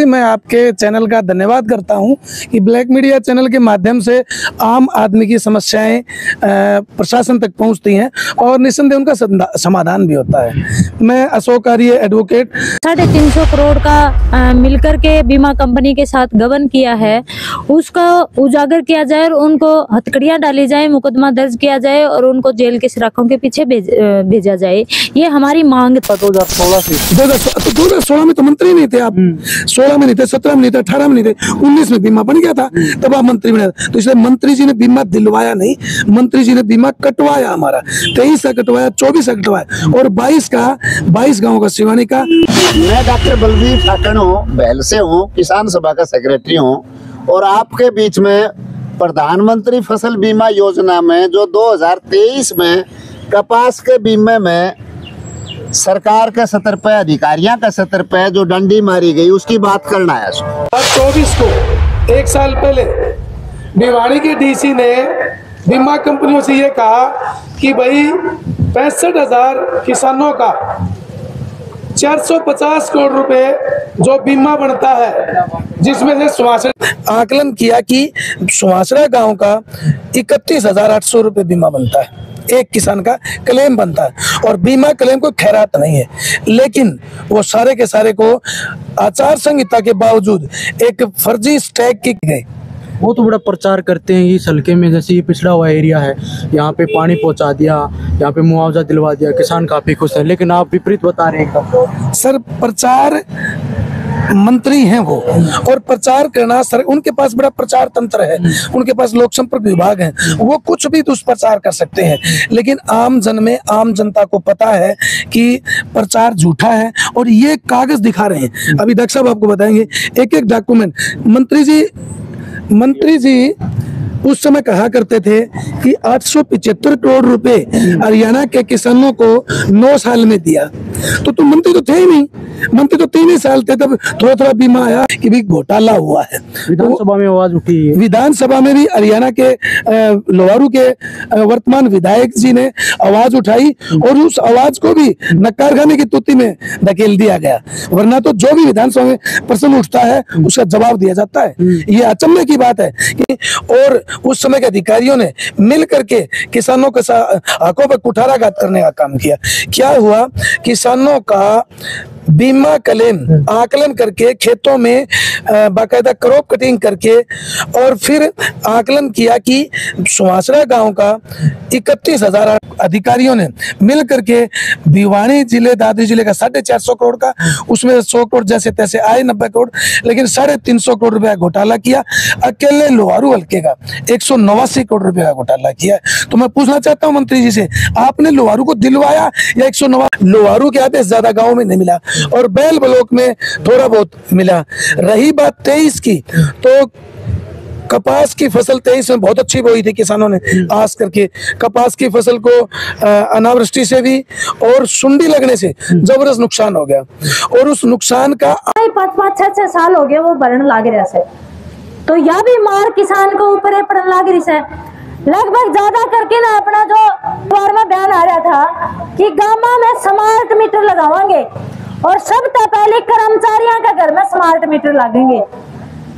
मैं आपके चैनल का धन्यवाद करता हूं कि ब्लैक मीडिया चैनल के माध्यम से आम आदमी की समस्याएं प्रशासन तक पहुंचती हैं और निस्संदेह उनका समाधान भी होता है। मैं अशोक आर्य एडवोकेट 350 करोड़ का मिलकर के बीमा कंपनी के साथ गबन किया है, उसका उजागर किया जाए और उनको हथकड़ियां डाली जाए, मुकदमा दर्ज किया जाए और उनको जेल के सलाखों के पीछे भेजा जाए। ये हमारी मांग। 2016 में तो मंत्री नहीं थे आप, 16 में नहीं थे, 17 में नहीं थे, 18 में नहीं थे, 19 में बीमा बन गया था, तब आप मंत्री बने। तो इसलिए मंत्री जी ने बीमा दिलवाया नहीं, मंत्री जी ने बीमा कटवाया। हमारा 23 का कटवाया, 24 का कटवाया और 22 गाँव का सिवानी का। मैं डॉक्टर बलवीर ठाकण हूँ, बहल से हूँ, किसान सभा का सेक्रेटरी हूँ और आपके बीच में प्रधानमंत्री फसल बीमा योजना में जो 2023 में कपास के बीमे में सरकार के सतर पे, अधिकारियों का सतर पे जो डंडी मारी गई उसकी बात करना है। 24 को 1 साल पहले भिवाड़ी के डीसी ने बीमा कंपनियों से ये कहा कि भाई 65,000 किसानों का 450 करोड़ रुपए जो बीमा बनता है, जिसमें से सुवासरा आकलन किया कि सुवासरा गांव का 31,800 रुपए बीमा बनता है, एक किसान का क्लेम बनता है और बीमा क्लेम कोई खैरात नहीं है। लेकिन वो सारे के सारे को आचार संहिता के बावजूद एक फर्जी स्टैग की गई। बहुत बड़ा प्रचार करते हैं इस हल्के में, जैसे ये पिछड़ा हुआ एरिया है, यहाँ पे पानी पहुँचा दिया, यहाँ पे मुआवजा दिलवा दिया, किसान काफी खुश है, लेकिन आप विपरीत बता रहे हैं। सर, प्रचार मंत्री हैं वो, और प्रचार करना सर, उनके पास बड़ा प्रचार तंत्र है, उनके पास लोक संपर्क विभाग है, वो कुछ भी दुष्प्रचार कर सकते हैं। लेकिन आम जनता को पता है कि प्रचार झूठा है और ये कागज दिखा रहे हैं। अभी डॉक्टर साहब आपको बताएंगे एक डॉक्यूमेंट। मंत्री जी उस समय कहा करते थे कि 875 करोड़ रुपए हरियाणा के किसानों को 9 साल में दिया। तो मंत्री तो थे ही नहीं, मंत्री तो 3 ही साल थे, तब थोड़ा थोड़ा बीमा आया कि भी घोटाला हुआ है। विधानसभा में आवाज उठी है, विधानसभा में भी हरियाणा के लोहारू के वर्तमान विधायक जी ने आवाज उठाई और उस आवाज को भी नकार खाने की तुत्ती में धकेल दिया गया। वरना तो जो भी विधानसभा में प्रश्न उठता है उसका जवाब दिया जाता है। ये अचंभे की बात है कि और उस समय के अधिकारियों ने मिल करके किसानों के हकों पर कुठाराघात करने का काम किया। क्या हुआ, किसानों का बीमा क्लेम आकलन करके खेतों में बाकायदा क्रॉप कटिंग करके और फिर आकलन किया कि सुवासरा गांव का 31,000 अधिकारियों ने मिल करके भिवाड़ी जिले, दादरी जिले का 450 करोड़ का, उसमें 100 करोड़ जैसे तैसे आए, 90 करोड़, लेकिन 350 करोड़ रुपया घोटाला किया। अकेले लोहारू हल्के का 189 करोड़ रुपए का घोटाला किया। तो मैं पूछना चाहता हूं मंत्री जी से, आपने लोहारू को दिलवाया या 189? लोहारू के आदेश ज्यादा गाँव में नहीं मिला और बैल ब्लॉक में थोड़ा बहुत मिला। रही बात 23 की, तो कपास की फसल 23 में बहुत अच्छी बोई थी किसानों ने आस करके। कपास की फसल को अनावृष्टि से भी और सुंडी लगने से जबरदस्त नुकसान हो गया और उस नुकसान का 5-6 साल हो गए वो भरण लाग रहा है। तो यह भी मार किसान को ऊपर पड़न लाग रही है। लगभग ज्यादा करके ना अपना जो द्वार में बयान आ रहा था कि गांव में स्मार्ट मीटर लगावांगे और सबसे पहले कर्मचारियों का घर में स्मार्ट मीटर लगेंगे,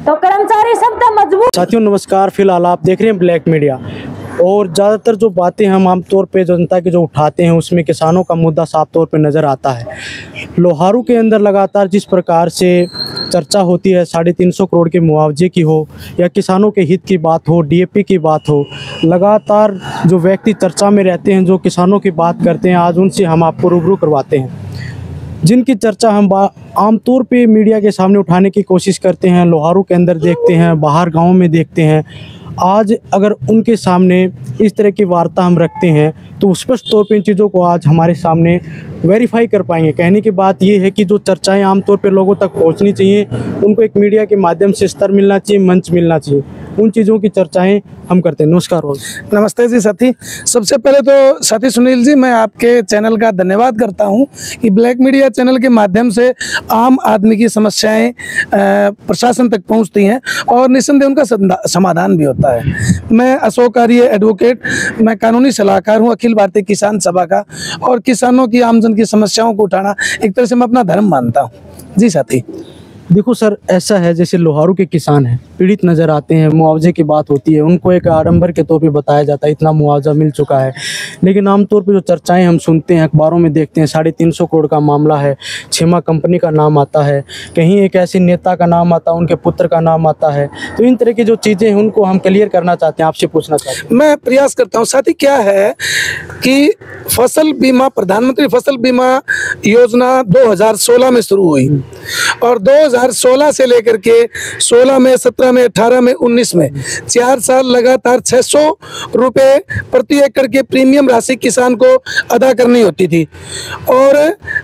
तो कर्मचारी सबसे मजबूत। साथियों नमस्कार, फिलहाल आप देख रहे हैं ब्लैक मीडिया और ज़्यादातर जो बातें हम आमतौर पे जनता के जो उठाते हैं उसमें किसानों का मुद्दा साफ तौर पे नज़र आता है। लोहारू के अंदर लगातार जिस प्रकार से चर्चा होती है 350 करोड़ के मुआवजे की हो या किसानों के हित की बात हो, डीएपी की बात हो, लगातार जो व्यक्ति चर्चा में रहते हैं, जो किसानों की बात करते हैं, आज उनसे हम आपको रूबरू करवाते हैं, जिनकी चर्चा हम आमतौर पे मीडिया के सामने उठाने की कोशिश करते हैं। लोहारू के अंदर देखते हैं, बाहर गाँव में देखते हैं। आज अगर उनके सामने इस तरह की वार्ता हम रखते हैं तो स्पष्ट तौर पे इन चीज़ों को आज हमारे सामने वेरीफाई कर पाएंगे। कहने की बात ये है कि जो चर्चाएं आमतौर पे लोगों तक पहुंचनी चाहिए, उनको एक मीडिया के माध्यम से स्तर मिलना चाहिए, मंच मिलना चाहिए, उन चीज़ों की चर्चाएं हम करते हैं। नमस्कार। नमस्ते जी साथी। सबसे पहले तो साथी सुनील जी, मैं आपके चैनल का धन्यवाद करता हूं कि ब्लैक मीडिया चैनल के माध्यम से आम आदमी की समस्याएं प्रशासन तक पहुंचती हैं और निस्संदेह उनका समाधान भी होता है। मैं अशोक आर्य एडवोकेट, मैं कानूनी सलाहकार हूं अखिल भारतीय किसान सभा का, और किसानों की, आमजन की समस्याओं को उठाना एक तरह से मैं अपना धर्म मानता हूँ। जी साथी। देखो सर, ऐसा है जैसे लोहारू के किसान हैं, पीड़ित नज़र आते हैं, मुआवजे की बात होती है, उनको एक आडंबर के तौर पे बताया जाता है इतना मुआवजा मिल चुका है। लेकिन आमतौर पे जो चर्चाएं हम सुनते हैं, अखबारों में देखते हैं, 350 करोड़ का मामला है, छेमा कंपनी का नाम आता है, कहीं एक ऐसे नेता का नाम आता है, उनके पुत्र का नाम आता है। तो इन तरह की जो चीज़ें हैं उनको हम क्लियर करना चाहते हैं, आपसे पूछना चाहते हैं। मैं प्रयास करता हूँ। साथी, क्या है कि फसल बीमा, प्रधानमंत्री फसल बीमा योजना 2016 में शुरू हुई और 2016 से लेकर के 16 में, 17 में, 18 में, 19 में 4 साल लगातार 600 रुपए प्रति एकड़ के प्रीमियम राशि किसान को अदा करनी होती थी। और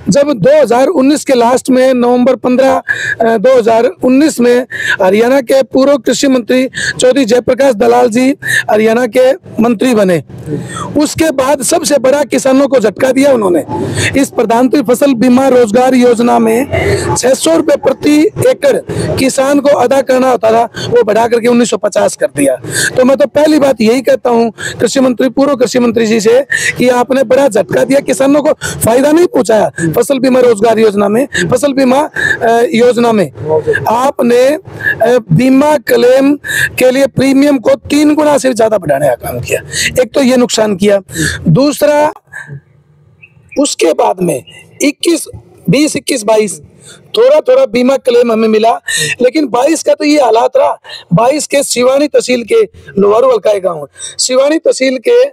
जब 2019 के लास्ट में नवंबर 15 2019 में हरियाणा के पूर्व कृषि मंत्री चौधरी जयप्रकाश दलाल जी हरियाणा के मंत्री बने, उसके बाद सबसे बड़ा किसानों को झटका दिया उन्होंने। इस प्रधानमंत्री फसल बीमा रोजगार योजना में 600 रुपए प्रति एकड़ किसान को अदा करना होता था, वो बढ़ा करके 1950 कर दिया। तो मैं तो पहली बात यही कहता हूँ कृषि मंत्री, पूर्व कृषि मंत्री जी से कि आपने बड़ा झटका दिया, किसानों को फायदा नहीं पहुंचाया। फसल बीमा रोजगार योजना में, फसल बीमा योजना में आपने बीमा क्लेम के लिए प्रीमियम को 3 गुना से ज्यादा बढ़ाने का काम किया। एक तो ये नुकसान किया, दूसरा उसके बाद में 20, 21, 22 थोड़ा थोड़ा बीमा क्लेम हमें मिला, लेकिन 22 का तो ये हालात रहा। 22 के शिवानी तहसील के लोहारू हल्का गांव, शिवानी तहसील के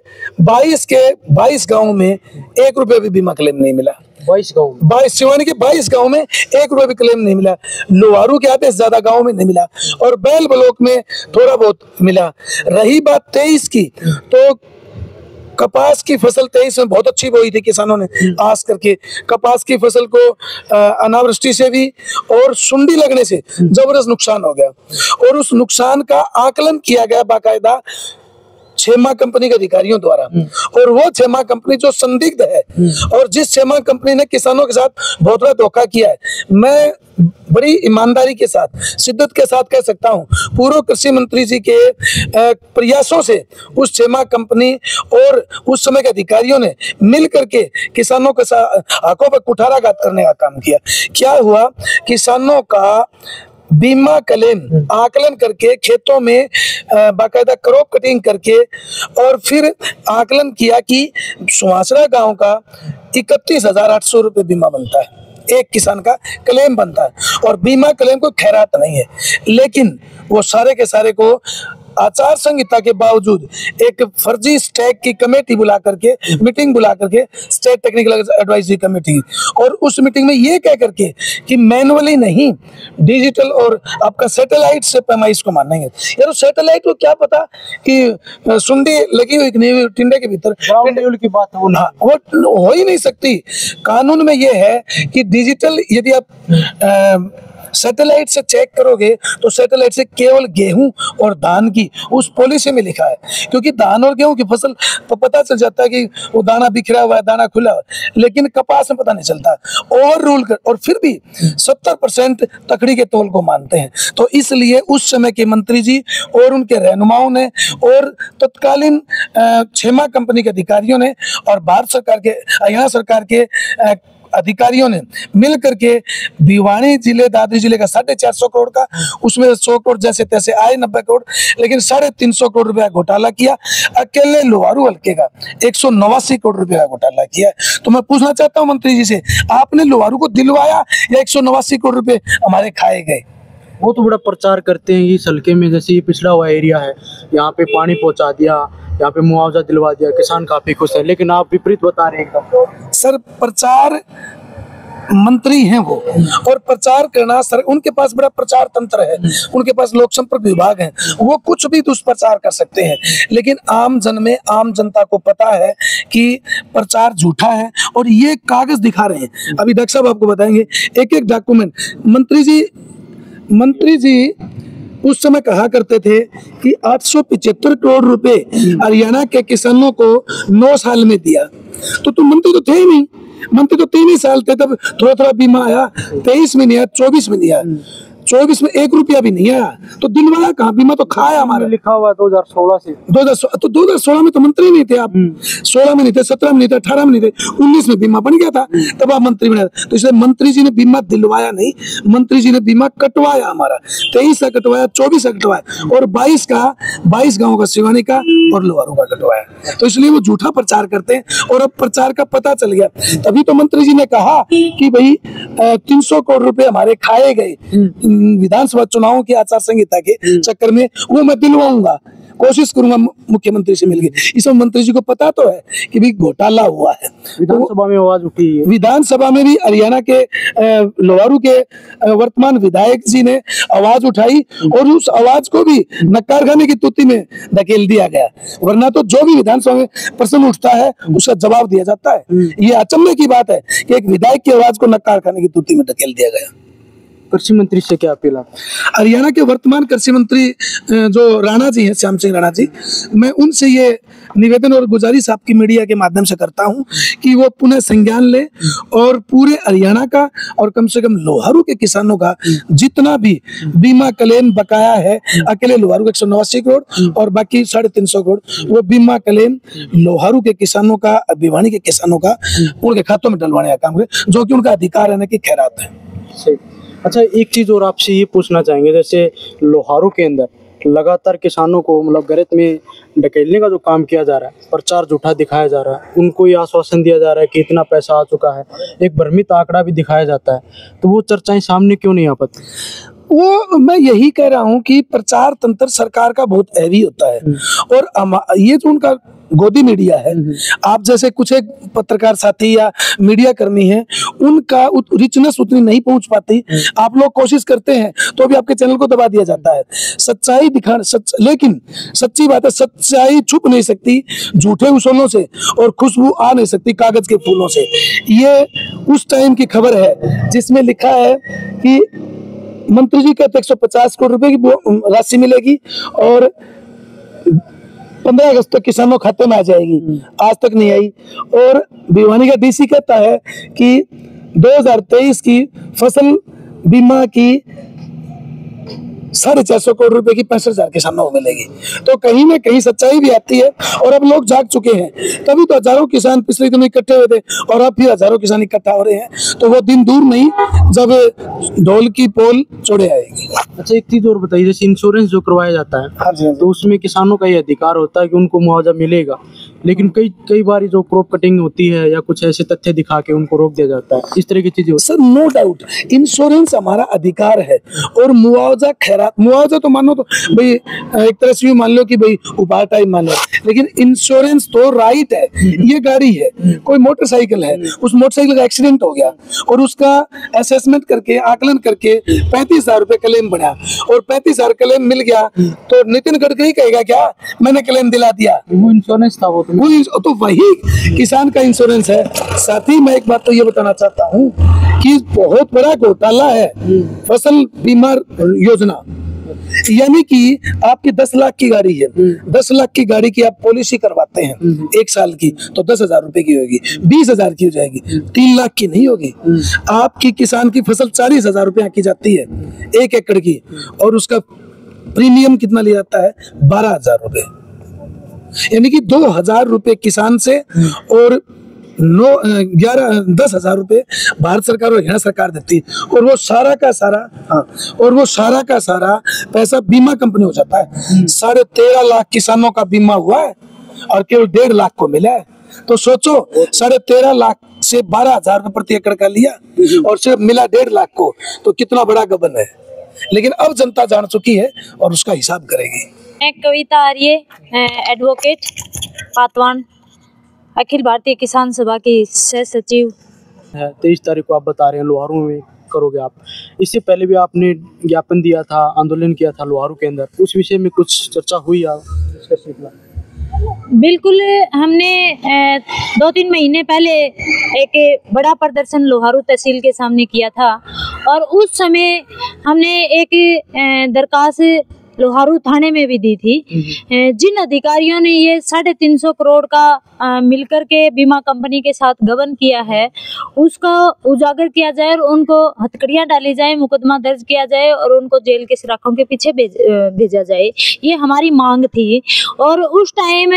22 गांव में 1 रुपये भी बीमा क्लेम नहीं मिला। 22 शिवानी के 22 गांव में 1 रुपये भी क्लेम नहीं मिला। लोहारू के आधे से ज्यादा गांव में नहीं मिला और बैल ब्लॉक में थोड़ा बहुत मिला। रही बात 23 की, तो कपास की फसल 23 में बहुत अच्छी बोई थी किसानों ने आस करके। कपास की फसल को अनावृष्टि से भी और सुंडी लगने से जबरदस्त नुकसान हो गया और उस नुकसान का आकलन किया गया बाकायदा छेमा कंपनी के अधिकारियों द्वारा। और वो छेमा कंपनी जो संदिग्ध है और जिस छेमा कंपनी ने किसानों के साथ बहुत बड़ा धोखा किया है, मैं बड़ी ईमानदारी के साथ, शिद्दत के साथ कह सकता हूं, पूर्व कृषि मंत्री जी के प्रयासों से उस छेमा कंपनी और उस समय के अधिकारियों ने मिल करके किसानों के साथ आंखों पर कुठाराघात करने का काम किया। क्या हुआ, किसानों का बीमा क्लेम आकलन करके खेतों में बाकायदा क्रॉप कटिंग करके और फिर आकलन किया कि सुहासरा गांव का 31,800 रुपये बीमा बनता है, एक किसान का क्लेम बनता है और बीमा क्लेम कोई खैरात नहीं है। लेकिन वो सारे के सारे को आचार संहिता के बावजूद एक फर्जी स्टैक की कमेटी बुला करके, मीटिंग बुला करके, स्टेट टेक्निकल एडवाइजरी कमेटी, और उस मीटिंग में ये कह करके कि मैनुअली नहीं, डिजिटल और आपका सैटेलाइट से पैमाइश को मानेंगे। यार सैटेलाइट को क्या पता कि सुंडी लगी हुई नहीं टिंडे के भीतर, की बात है वो हो ही नहीं सकती। कानून में ये है कि डिजिटल यदि आप सैटेलाइट से चेक करोगे तो सैटेलाइट से केवल गेहूं और धान की उस पॉलिसी में लिखा है, क्योंकि धान और गेहूं की फसल तो पता चल जाता है कि वो दाना बिखरा हुआ है, दाना खुला हुआ है, लेकिन कपास में पता नहीं चलता। ओवर रूल कर और फिर भी 70% तकड़ी के तौल को मानते हैं। तो इसलिए उस समय के मंत्री जी और उनके रहनुमाओं ने और तत्कालीन छेमा कंपनी के अधिकारियों ने और भारत सरकार के, हरियाणा सरकार के अधिकारियों ने मिल करके भिवानी जिले, दादरी जिले का 450 करोड़ का, उसमें 100 करोड़ जैसे तैसे आए, 90 करोड़, लेकिन 350 करोड़ रुपया घोटाला किया। अकेले लोहारू हल्के का 189 करोड़ रुपया का घोटाला किया। तो मैं पूछना चाहता हूं मंत्री जी से, आपने लोहारू को दिलवाया या 189 करोड़ रुपए हमारे खाए गए? वो तो बड़ा प्रचार करते हैं इस हल्के में, जैसे ये पिछड़ा हुआ एरिया है, यहाँ पे पानी पहुँचा दिया, यहाँ पे मुआवजा दिलवा दिया, किसान काफी खुश है, लेकिन आप विपरीत बता रहे हैं एकदम। सर, प्रचार मंत्री हैं वो, और प्रचार करना सर, उनके पास बड़ा प्रचार तंत्र है, उनके पास लोक संपर्क विभाग है, वो कुछ भी दुष्प्रचार कर सकते हैं। लेकिन आम जन में, आम जनता को पता है कि प्रचार झूठा है और ये कागज दिखा रहे हैं। अभी डॉक्टर साहब आपको बताएंगे एक एक डॉक्यूमेंट। मंत्री जी उस समय कहा करते थे कि 875 करोड़ रुपए हरियाणा के किसानों को 9 साल में दिया। तो मंत्री तो थे ही नहीं, मंत्री तो 3 ही साल थे, तब थोड़ा थोड़ा बीमा आया, 23 में नहीं आया, 24 में नहीं आया। 24 में 1 रुपया भी नहीं आया, तो दिलवाया कहाँ? बीमा तो खाया हमारा। लिखा हुआ 2016 से। 2016 में तो मंत्री नहीं थे आप, 16 में नहीं थे, 17 में नहीं थे, 18 में नहीं थे, 19 में बीमा बन गया था, तब आप मंत्री बने। तो इसलिए मंत्री जी ने बीमा दिलवाया नहीं, मंत्री जी ने बीमा कटवाया हमारा। 23 का कटवाया, 24 का कटवाया, और 22 गाँव का, सिवानी का और लोहारू का कटवाया। तो इसलिए वो झूठा प्रचार करते हैं, और अब प्रचार का पता चल गया। तभी तो मंत्री जी ने कहा कि भाई 300 करोड़ रुपए हमारे खाए गए विधानसभा चुनावों की आचार संहिता के चक्कर में, वो मैं दिलवाऊंगा, कोशिश करूंगा मुख्यमंत्री से मिलकर। इसमें मंत्री जी को पता तो है कि भाई घोटाला हुआ है। विधानसभा में आवाज उठी है, विधानसभा में भी हरियाणा के लोहारू के वर्तमान विधायक जी ने आवाज उठाई, और उस आवाज को भी नक्कार खाने की तुत्ती में धकेल दिया गया। वरना तो जो भी विधानसभा में प्रश्न उठता है उसका जवाब दिया जाता है। ये अचंभे की बात है कि एक विधायक की आवाज को नक्कार खाने की तुत्ती में धकेल दिया गया। कृषि मंत्री से क्या अपील है? हरियाणा के वर्तमान कृषि मंत्री जो राणा जी हैं, श्याम सिंह राणा जी, मैं उनसे ये निवेदन और गुजारिश आपकी मीडिया के माध्यम से करता हूं कि वो पुनः संज्ञान ले, और पूरे हरियाणा का और कम से कम लोहारू के किसानों का जितना भी बीमा क्लेम बकाया है, अकेले लोहारू का 189 करोड़ और बाकी 350 करोड़, वो बीमा क्लेम लोहारू के किसानों का, भिवानी के किसानों का उनके खातों में डलवाने का काम करे, जो कि उनका अधिकार है, ना कि खैरात है। अच्छा, एक चीज और आपसे ये पूछना चाहेंगे, जैसे लोहारू के अंदर लगातार किसानों को मतलब गलत में ढकेलने का जो काम किया जा रहा है, प्रचार झूठा दिखाया जा रहा है, उनको ये आश्वासन दिया जा रहा है कि इतना पैसा आ चुका है, एक भ्रमित आंकड़ा भी दिखाया जाता है, तो वो चर्चाएं सामने क्यों नहीं आ पाती? वो मैं यही कह रहा हूं कि प्रचार तंत्र सरकार का बहुत हैवी होता है, और ये जो उनका गोदी मीडिया है, आप जैसे कुछ एक पत्रकार साथी या मीडिया कर्मी हैं, उनका रिचनेस उतनी नहीं पहुंच पाती। आप लोग कोशिश करते हैं तो भी आपके चैनल को दबा दिया जाता है। सच्चाई लेकिन सच्ची बात है, सच्चाई छुप नहीं सकती झूठे उसूलों से, और खुशबू आ नहीं सकती कागज के फूलों से। ये उस टाइम की खबर है जिसमें लिखा है कि मंत्री जी कहते 150 करोड़ रुपए की राशि मिलेगी और 15 अगस्त तक किसानों खाते में आ जाएगी, आज तक नहीं आई। और भिवानी का डीसी कहता है कि 2023 की फसल बीमा की 450 करोड़ रुपए की 65,000 किसानों को मिलेगी। तो कहीं ना कहीं सच्चाई भी आती है, और अब लोग जाग चुके हैं। तभी तो हजारों किसान पिछले दिनों इकट्ठे हुए थे, और अब फिर हजारों किसान इकट्ठा हो रहे हैं। तो वो दिन दूर नहीं जब ढोल की पोल चढ़े आएगी। अच्छा, एक चीज और बताइए, जैसे इंश्योरेंस जो करवाया जाता है, हाँ जी, तो उसमें किसानों का ये अधिकार होता है कि उनको मुआवजा मिलेगा, लेकिन कई बार जो क्रॉप कटिंग होती है या कुछ ऐसे तथ्य दिखा के उनको रोक दिया जाता है, इस तरह की चीजें। सर, नो डाउट इंश्योरेंस हमारा अधिकार है, और मुआवजा खैरात, मुआवजा तो मानो तो भाई एक तरह से मान लो कि भाई उपहार टाइप मान लो, लेकिन इंश्योरेंस तो राइट है। ये गाड़ी है, कोई मोटरसाइकिल है, उस मोटरसाइकिल का एक्सीडेंट हो गया और उसका असेसमेंट करके, आकलन करके 35,000 रुपए क्लेम बना, और 35,000 क्लेम मिल गया, तो नितिन गडकरी कहेगा क्या मैंने क्लेम दिला दिया? वो इंश्योरेंस था, वो तो वही किसान का इंश्योरेंस है। साथ ही मैं एक बात तो ये बताना चाहता हूँ कि बहुत बड़ा घोटाला है फसल बीमा योजना। यानी कि आपकी 10 लाख की गाड़ी है, 10 लाख की गाड़ी की आप पॉलिसी करवाते हैं 1 साल की, तो 10,000 रुपए की होगी, 20,000 की हो जाएगी, 3 लाख की नहीं होगी। आपकी किसान की फसल 40,000 रुपए की जाती है 1 एकड़ की, और उसका प्रीमियम कितना लिया जाता है? 12,000 रुपए। यानी कि 2,000 रुपए किसान से, और 10,000 रुपए भारत सरकार और हरियाणा सरकार देती है, और वो सारा का सारा पैसा बीमा कंपनी हो जाता है। 13.5 लाख किसानों का बीमा हुआ है और केवल 1.5 लाख को मिला है। तो सोचो, 13.5 लाख से 12,000 रुपए प्रति एकड़ का लिया और सिर्फ मिला 1.5 लाख को, तो कितना बड़ा गबन है। लेकिन अब जनता जान चुकी है और उसका हिसाब करेगी। मैं कविता आर्य, एडवोकेट, पातवान, अखिल भारतीय किसान सभा की सह सचिव है। 23 तारीख को आप बता रहे हैं लोहारू में करोगे आप, इससे पहले भी आपने ज्ञापन दिया था, आंदोलन किया था लोहारू के अंदर, उस विषय में कुछ चर्चा हुई? बिल्कुल, हमने 2-3 महीने पहले एक बड़ा प्रदर्शन लोहारू तहसील के सामने किया था, और उस समय हमने एक दरखास्त लोहारू थाने में भी दी थी। जिन अधिकारियों ने ये 350 करोड़ का मिलकर के बीमा कंपनी के साथ गबन किया है, उसको उजागर किया जाए और उनको हथकड़ियां डाली जाए, मुकदमा दर्ज किया जाए और उनको जेल के सलाखों के पीछे भेजा जाए। ये हमारी मांग थी। और उस टाइम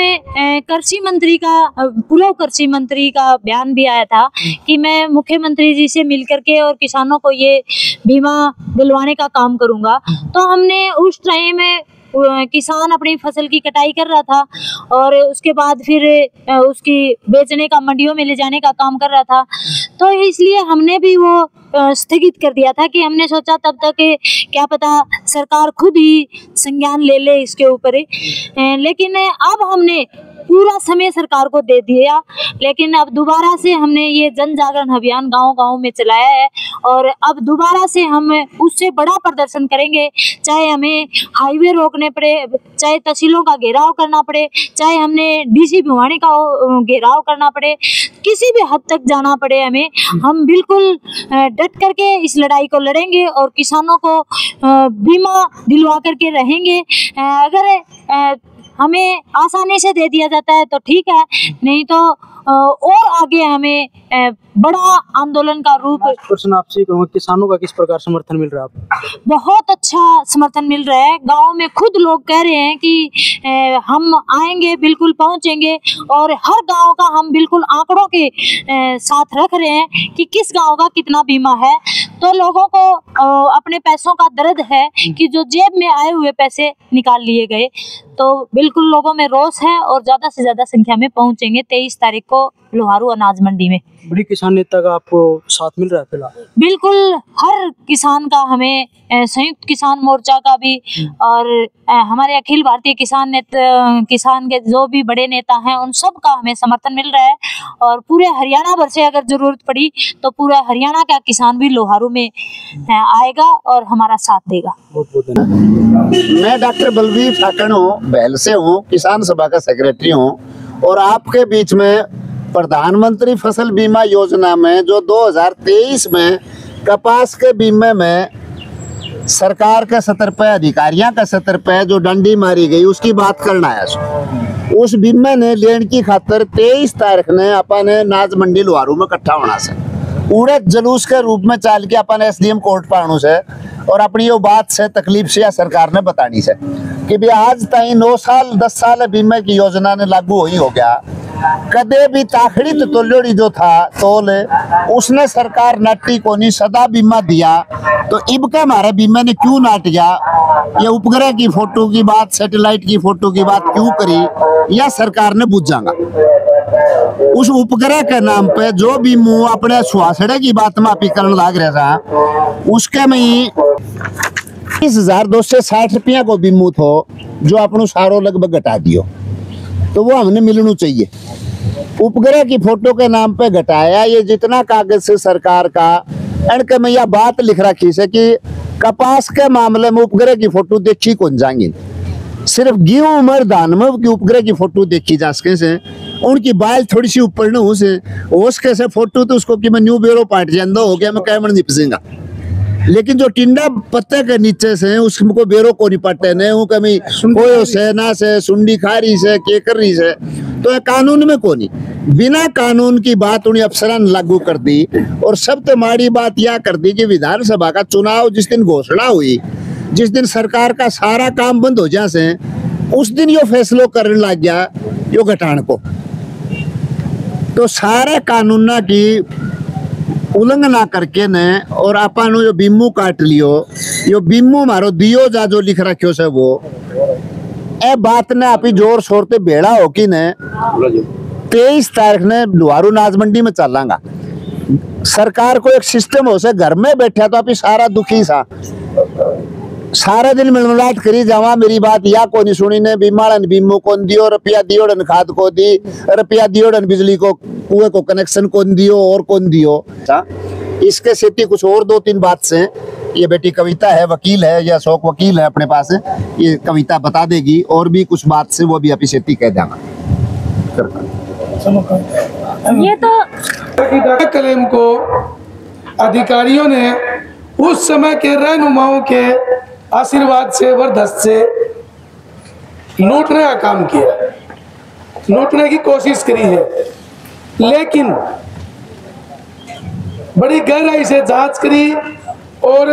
कृषि मंत्री का, पूर्व कृषि मंत्री का बयान भी आया था कि मैं मुख्यमंत्री जी से मिलकर के और किसानों को ये बीमा दिलवाने का काम करूंगा। तो हमने उस टाइम किसान अपनी फसल की कटाई कर रहा था और उसके बाद फिर उसकी बेचने का, मंडियों में ले जाने का काम कर रहा था। तो इसलिए हमने भी वो स्थगित कर दिया था कि हमने सोचा तब तक क्या पता सरकार खुद ही संज्ञान ले ले इसके ऊपर। लेकिन अब हमने पूरा समय सरकार को दे दिया, लेकिन अब दोबारा से हमने ये जन जागरण अभियान गांव-गांव में चलाया है और अब दोबारा से हम उससे बड़ा प्रदर्शन करेंगे। चाहे हमें हाईवे रोकने पड़े, चाहे तहसीलों का घेराव करना पड़े, चाहे हमने डीसी भिवानी का घेराव करना पड़े, किसी भी हद तक जाना पड़े हमें, हम बिल्कुल डट करके इस लड़ाई को लड़ेंगे और किसानों को बीमा दिलवा करके रहेंगे। अगर हमें आसानी से दे दिया जाता है तो ठीक है, नहीं तो और आगे हमें बड़ा आंदोलन का रूप। प्रश्न आपसे करूँगा, किसानों का किस प्रकार समर्थन मिल रहा है आपको? बहुत अच्छा समर्थन मिल रहा है। गांव में खुद लोग कह रहे हैं कि हम आएंगे, बिल्कुल पहुंचेंगे और हर गांव का हम बिल्कुल आंकड़ों के साथ रख रहे हैं कि किस गांव का कितना बीमा है। तो लोगों को अपने पैसों का दर्द है कि जो जेब में आए हुए पैसे निकाल लिए गए। तो बिल्कुल लोगों में रोष है और ज्यादा से ज्यादा संख्या में पहुंचेंगे 23 तारीख को लोहारू अनाज मंडी में। बड़ी किसान नेता का आपको साथ मिल रहा है फिलहाल? बिल्कुल, हर किसान का हमें, संयुक्त किसान मोर्चा का भी और हमारे अखिल भारतीय किसान के जो भी बड़े नेता हैं उन सब का हमें समर्थन मिल रहा है। और पूरे हरियाणा भर से अगर जरूरत पड़ी तो पूरा हरियाणा का किसान भी लोहारू में आएगा और हमारा साथ देगा। बहुत बहुत धन्यवाद। मैं डॉक्टर बलवीर ठाकण हूँ, बैल से हूँ, किसान सभा का सेक्रेटरी हूँ और आपके बीच में प्रधानमंत्री फसल बीमा योजना में जो 2023 में कपास के बीमे में सरकार के सतर पे, अधिकारियों का सतर पे जो डंडी मारी गई उसकी बात करना है। उस बीमे ने लेने की खातर 23 तारीख ने अपन नाज मंडी लोहारू में इकट्ठा होना से पूरे जुलूस के रूप में चाल के अपन SDM कोर्ट पाणु से और अपनी यो बात से तकलीफ से या सरकार ने बतानी से कि भी आज तई 9 साल 10 साल बीमे की योजना ने लागू ही हो गया। कदे भी ताखड़ी तोलोड़ी जो था तोल उसने सरकार नाटी को नहीं, सदा बीमा दिया। तो इब का हमारे बीमा ने क्यों नाट गया? ये उपग्रह की फोटो की बात, सैटेलाइट की फोटो की बात क्यों करी? या सरकार ने बुझांगा उस उपग्रह के नाम पे जो भी मुंह अपने सुहासड़े की बात माफी करने लग रहा था, उसके में 20,260 रुपया को भी मुंह थो जो अपनों सारो लगभग घटा दियो। तो वो हमने मिलना चाहिए। उपग्रह की फोटो के नाम पे घटाया। ये जितना कागज से सरकार का एंड में यह बात लिख रखी है कि कपास के मामले में उपग्रह की फोटो देखी कौन जाएंगे, सिर्फ गेहूं उमर धान में की उपग्रह की फोटो देखी जा सके से, उनकी बाल थोड़ी सी ऊपर न हो से उसके से फोटो तो उसको कि मैं न्यू ब्यूरो पार्ट जान हो गया मैं कैमरा निपसेगा। लेकिन जो टिंडा पत्ते के नीचे से उसको बेरो को नहीं पड़ते ने वो कमी कोयो से ना से सुंडी खारी से केकरी से, तो ये कानून में को नहीं। बिना कानून की बात उन्हें अफसरान लागू कर दी। और सबसे माड़ी बात यह कर दी कि विधानसभा का चुनाव जिस दिन घोषणा हुई, जिस दिन सरकार का सारा काम बंद हो जा से, उस दिन यो फैसलो करने लग गया यो घटान को। तो सारे कानून की उल्लंघना करके ने और अपन जो बीमू काट लियो, यो बीमू मारो दियो जा जो लिख रखियो से वो ए बात ने आप जोर शोर ते बेड़ा हो कि ने 23 तारीख ने लोहारू नाज मंडी में चलांगा। सरकार को एक सिस्टम हो से घर में बैठा तो आप सारा दुखी सा सारा दिन मिलमिलाट करी जावा। मेरी बात या को नहीं सुनी ने, बीमाड़न बीमो कौन दियो, रुपया दियोड़न खाद को दी, रुपया दियोड़न बिजली को कुएं को कनेक्शन कौन दियो और कौन दियो। इसके सेती कुछ और 2-3 बात से ये बेटी कविता है, वकील है या शौक वकील है अपने पास है, ये कविता बता देगी और भी कुछ बात से वो भी अपनी सेती कह देगा। ये तो क्लेम को अधिकारियों ने उस समय के रहनुमाओं के आशीर्वाद से, वरदस्त से लूटने का काम किया, लूटने की कोशिश करी है। लेकिन बड़ी गहराई से जांच करी और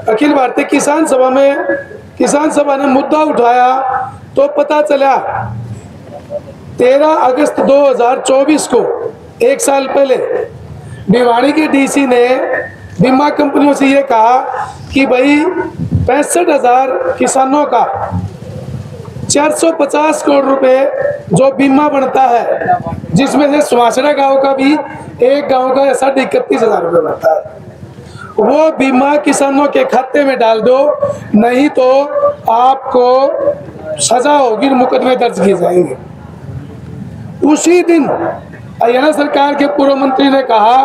अखिल भारतीय किसान सभा में किसान सभा ने मुद्दा उठाया तो पता चला 13 अगस्त 2024 को, एक साल पहले, भिवाड़ी के डीसी ने बीमा कंपनियों से ये कहा कि भाई 65,000 किसानों का 450 करोड़ रुपए जो बीमा बनता है, जिसमें से सुहासड़ा गांव का भी, एक गांव का 31,000 रुपये बनता है, वो बीमा किसानों के खाते में डाल दो, नहीं तो आपको सजा होगी, मुकदमे दर्ज किए जाएंगे। उसी दिन हरियाणा सरकार के पूर्व मंत्री ने कहा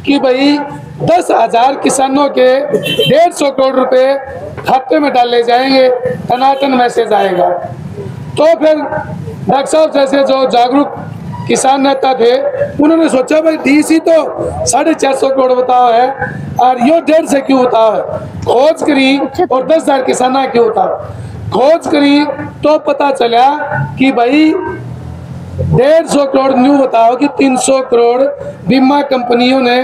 कि भाई 10,000 किसानों के 150 करोड़ रुपए खाते में डाले जाएंगे, टनाटन मैसेज आएगा। तो फिर डॉक्टर साहब जैसे जो जागरूक किसान नेता थे, उन्होंने सोचा भाई डीसी तो 450 करोड़ बताओ है और यो 150 क्यों बताओ है। खोज करी और 10,000 किसान क्यों बताओ। खोज करी तो पता चला कि भाई 150 करोड़ न्यू बताओ कि 300 करोड़ बीमा कंपनियों ने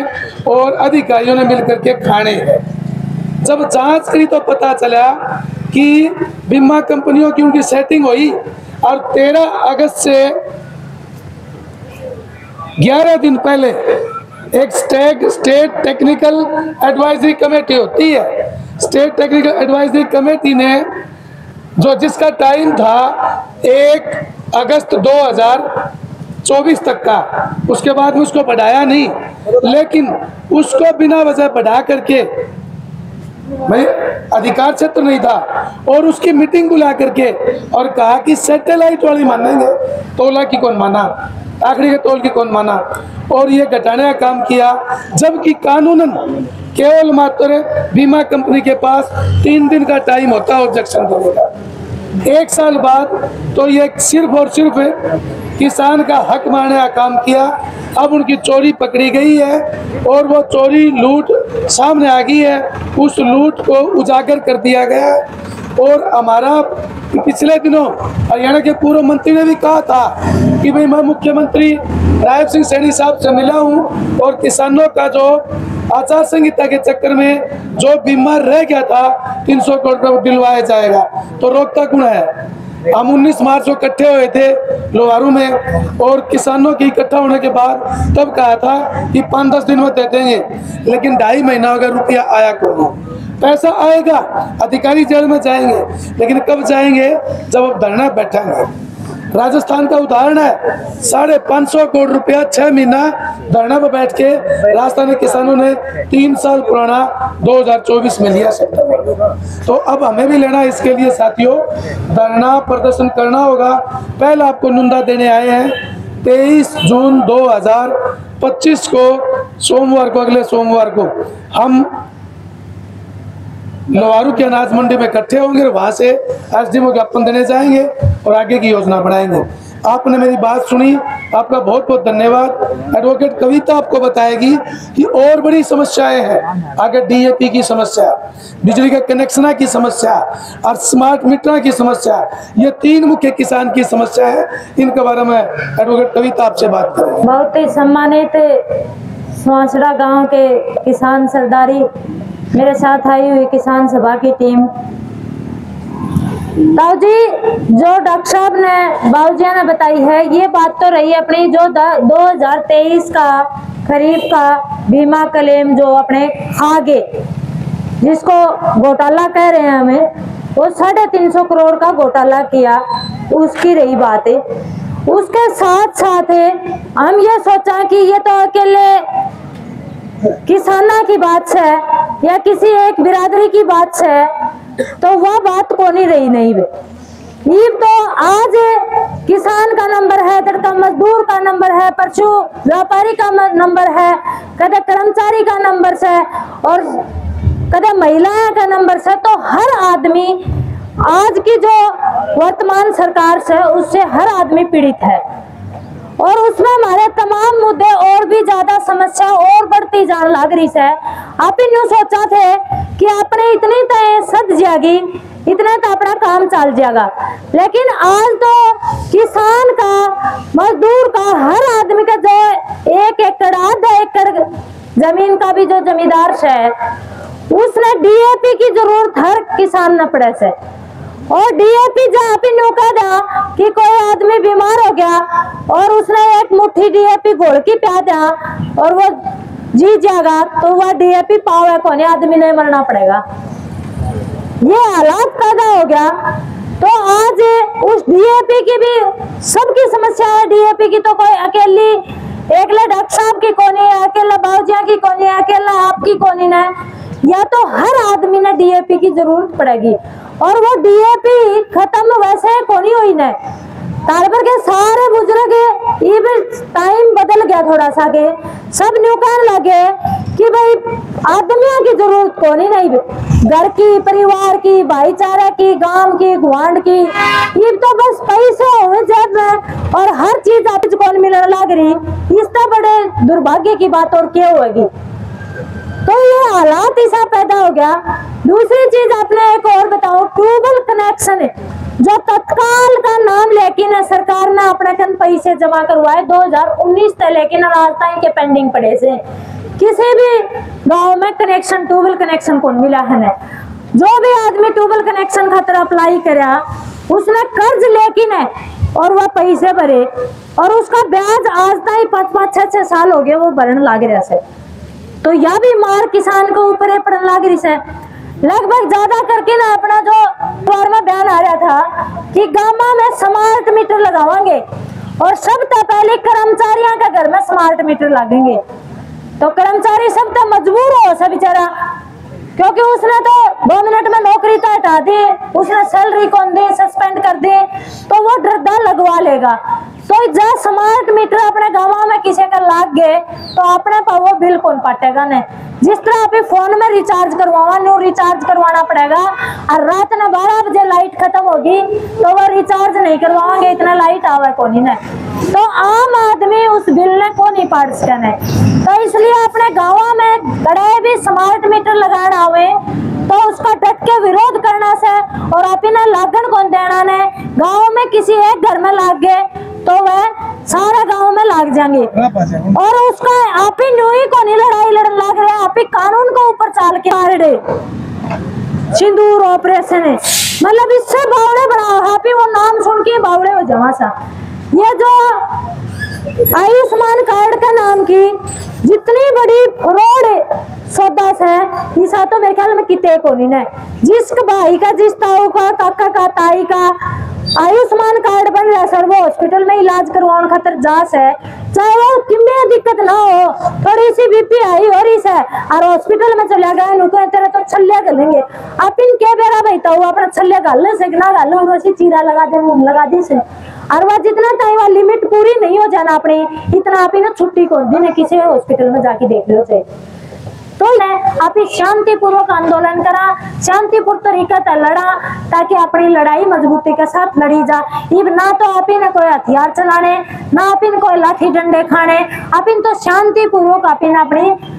और अधिकारियों ने मिलकर के खाने हैं। जब जांच करी तो पता चला कि बीमा कंपनियों की उनकी सेटिंग हुई और 13 अगस्त से 11 दिन पहले एक स्टेट टेक्निकल एडवाइजरी कमेटी होती है। स्टेट टेक्निकल एडवाइजरी कमेटी ने जो जिसका टाइम था 1 अगस्त 2024 तक का, उसके बाद में उसको बढ़ाया नहीं, लेकिन उसको बिना वजह बढ़ा करके, भाई अधिकार क्षेत्र नहीं था, और उसकी मीटिंग बुला करके और कहा कि सैटेलाइट वाली मानेंगे, तोला की कौन माना, आखिरी के तौल की कौन माना, और ये घटाने का काम किया। जबकि कानूनन केवल मात्र बीमा कंपनी के पास 3 दिन का टाइम होता है ऑब्जेक्शन देने का। 1 साल बाद तो ये सिर्फ और सिर्फ किसान का हक मारने का काम किया। अब उनकी चोरी पकड़ी गई है और वो चोरी लूट सामने आ गई है, उस लूट को उजागर कर दिया गया है। और हमारा पिछले दिनों हरियाणा के पूर्व मंत्री ने भी कहा था कि भाई मैं मुख्यमंत्री राय सिंह सैनी साहब से मिला हूं और किसानों का जो आचार संहिता के चक्कर में जो बीमार रह गया था 300 करोड़ रुपये दिलवाया जाएगा, तो रोकता कौन है। हम 19 मार्च को इकट्ठे हुए थे लोहारू में और किसानों के इकट्ठा होने के बाद तब कहा था कि 5-10 दिन में दे देंगे, लेकिन 2.5 महीना हो गया, रुपया आया कौन। पैसा आएगा, अधिकारी जेल में जाएंगे, लेकिन कब जाएंगे, जब अब धरना बैठेंगे। राजस्थान का उदाहरण है, 550 करोड़ रुपया 6 महीना धरना पर बैठ के राजस्थान के किसानों ने 3 साल पुराना 2024 में लिया सितंबर। तो अब हमें भी लेना है, इसके लिए साथियों धरना प्रदर्शन करना होगा। पहले आपको नुंदा देने आए हैं 23 जून 2025 को सोमवार को, अगले सोमवार को हम लोहारू के अनाज मंडी में इकट्ठे होंगे, वहां से एसडीएम को ज्ञापन देने जाएंगे और आगे की योजना बनाएंगे। आपने मेरी बात सुनी, आपका बहुत बहुत धन्यवाद। एडवोकेट कविता आपको बताएगी कि और बड़ी समस्याएं हैं आगे, डीएपी की समस्या, बिजली के कनेक्शन की समस्या और स्मार्ट मीटर की समस्या, ये 3 मुख्य किसान की समस्या है। इनके बारे में एडवोकेट कविता आपसे बात करें। बहुत ही सम्मानित सुहासड़ा गांव के किसान सरदारी, मेरे साथ आई हुई किसान सभा की टीम, ताऊ जी जो डॉक्टर साहब ने बाबूजिया ने बताई है, ये बात तो रही अपनी जो 2023 का खरीफ का बीमा क्लेम जो अपने खा गए, जिसको घोटाला कह रहे हैं हमें, वो 350 करोड़ का घोटाला किया, उसकी रही बात है। उसके साथ साथ हम ये सोचा कि ये तो अकेले किसाना की बात है या किसी एक बिरादरी की बात है, तो वह बात को नहीं रही। नहीं ये तो आज किसान का नंबर है, तड़का मजदूर का नंबर है, पशु व्यापारी का नंबर है, कदे कर्मचारी का नंबर है और कदे महिलाएं का नंबर है। तो हर आदमी आज की जो वर्तमान सरकार से, उससे हर आदमी पीड़ित है। और उसमें हमारे तमाम मुद्दे और भी ज्यादा समस्या और बढ़ती जाने लग रही है। आप इन सोचा थे कि आपने इतनी तय सद जाएगी, इतना तो अपना काम चल जाएगा, लेकिन आज तो किसान का, मजदूर का, हर आदमी का जो 1 एकड़ आधा एकड़ जमीन का भी जो जमींदार है उसने डीएपी की जरूरत हर किसान न पड़े से। और डीएपी जहाँ पे नौका था कि कोई आदमी बीमार हो गया और उसने एक मुट्ठी डीएपी घोल की प्या दिया और वो जी जाएगा, तो वह डीएपी पावे कोने आदमी ने मरना पड़ेगा। ये हालात पैदा हो गया। तो आज उस डीएपी की भी सबकी समस्या है। डीएपी की तो कोई अकेली एकला डॉक्टर साहब की कोनी है, अकेला बाबूजिया की कोनी है, अकेला आपकी कोनी है, या तो हर आदमी ने डीएपी की जरूरत पड़ेगी। और वो डीएपी खत्म वैसे कोनी हुई न, तारबर के सारे बुजुर्ग ये भी टाइम बदल गया थोड़ा सा के सब न्यू कहने लगे कि भाई आदमियों की जरूरत कोनी नहीं, घर की, परिवार की, भाईचारा की, गांव की, गुआंढ की, ये तो बस पैसे होने जेब में और हर चीज आपको कौन मिलने लग रही। इससे बड़े दुर्भाग्य की बात और क्या होगी। तो ये हालात ऐसा पैदा हो गया। दूसरी चीज आपने एक और बताओ, ट्यूबवेल कनेक्शन है जो तत्काल का नाम लेकिन सरकार ने अपने कन पैसे जमा करवाए 2019 तक, लेकिन आज तक के पेंडिंग पड़े से किसी भी गांव में कनेक्शन, ट्यूबवेल कनेक्शन को मिला है। जो भी आदमी ट्यूबवेल कनेक्शन खातर अप्लाई करा उसने कर्ज लेकिन है और वह पैसे भरे और उसका ब्याज आज तक 5-6 साल हो गए वो भरन लाग रहा है। तो यह भी मार किसान को ऊपर पड़न लग रही है। लगभग ज्यादा करके ना अपना जो अखबार में बयान आ रहा था कि गांव में स्मार्ट मीटर लगावांगे और सब तो पहले कर्मचारियों का घर में स्मार्ट मीटर लगेंगे। तो कर्मचारी सब तो मजबूर हो सा बेचारा, क्योंकि उसने तो 2 मिनट में नौकरी तो हटा दी, उसने सैलरी कौन दी, सस्पेंड कर दी, तो वो डरदा लगवा लेगा। तो जब स्मार्ट मीटर अपने गांव में किसी का लाग गए तो अपने पर वो बिल कौन पाटेगा ने। जिस तरह आप फोन में रिचार्ज करवावा, न्यू रिचार्ज करवाना पड़ेगा और रात में 12 बजे लाइट खत्म होगी तो वो रिचार्ज नहीं करवाएंगे, इतना लाइट आवे कौन ही ने। तो आम आदमी उस बिल ने को नहीं पाट सके। तो इसलिए अपने गाँव में बड़े भी स्मार्ट मीटर लगाना आवे तो उसका डट के विरोध करना से और अपना लागन कौन देना ने। गाँव में किसी एक घर में लाग गए तो वह सारा गांव में लाग जाएंगे और उसका आप ही न्यू को नहीं लड़ाई लड़न लग रहे, आप ही कानून को ऊपर चाल के मार दे। सिंदूर ऑपरेशन है, मतलब इससे बावड़े बनाओ, आप ही वो नाम सुन के बावड़े हो जावा सा। ये जो आयुष्मान कार्ड का नाम की जितनी बड़ी फ्रॉड सौदा से ईसा तो मेरे ख्याल में कितने को नहीं है। जिस भाई का, जिस ताऊ का, काका का, ताई का आयुष्मान कार्ड बन रहा सर, वो हॉस्पिटल में इलाज करवाने खातर जास है, चाहे वो कितनी दिक्कत ना हो, थोड़ी सी बीपी आई हो रही है और हॉस्पिटल में चला गया नुको तेरे तो छल्ले गलेंगे। आप इन के बेरा भाई तो अपना छल्ले गालने से ना गालो उसी चीरा लगा दी से और वह जितना टाइम लिमिट पूरी नहीं हो जाना अपनी इतना आप ना छुट्टी को दिन किसी हॉस्पिटल में जाके देख लो से। तो आप शांतिपूर्वक आंदोलन करा, शांतिपूर्ण तरीका से लड़ा ताकि अपनी लड़ाई मजबूती के साथ लड़ी जा। इब ना तो आप इन कोई हथियार चलाने, ना आप इन कोई लाठी डंडे खाने, आप इन तो शांतिपूर्वक आप इन अपनी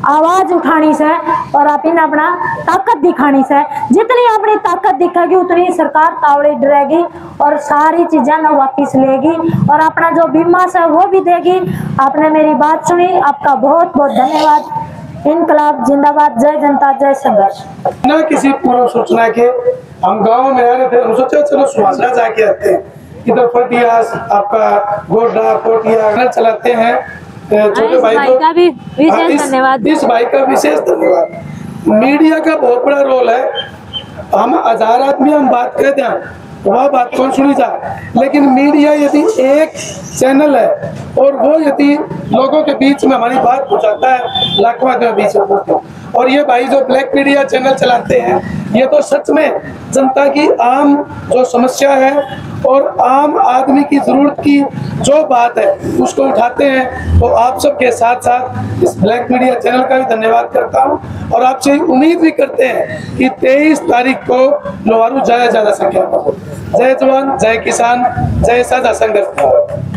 आवाज उठानी से और आप इन अपना ताकत दिखानी से। जितनी अपनी ताकत दिखेगी उतनी सरकार तावड़े डरेगी और सारी चीजें ना वापिस लेगी और अपना जो बीमा से वो भी देगी। आपने मेरी बात सुनी, आपका बहुत बहुत धन्यवाद। इनकलाब जिंदाबाद, जय जनता, जय संघर्ष। ना किसी पूर्व सूचना के हम गांव में आ रहे थे, हम सोचा चलो सुहासरा जाके आते हैं। इधर फटिया आपका गोड्डा फोटिया चलाते हैं। छोटे भाई का भी विशेष धन्यवाद। इस भाई का विशेष धन्यवाद। मीडिया का बहुत बड़ा रोल है। हम 1000 आदमी हम बात कहते हैं वह बात कौन सुनी जाए, लेकिन मीडिया यदि एक चैनल है और वो यदि लोगों के बीच में हमारी बात पहुंचाता है, लाखों आदमी बीच में पहुंचते। और ये भाई जो ब्लैक मीडिया चैनल चलाते हैं ये तो सच में जनता की आम जो समस्या है और आम आदमी की जरूरत की जो बात है उसको उठाते हैं। तो आप सबके साथ साथ इस ब्लैक मीडिया चैनल का भी धन्यवाद करता हूं और आपसे उम्मीद भी करते हैं कि 23 तारीख को लोहारू ज्यादा संख्या में। जय जवान, जय किसान, जय साझा संघर्ष।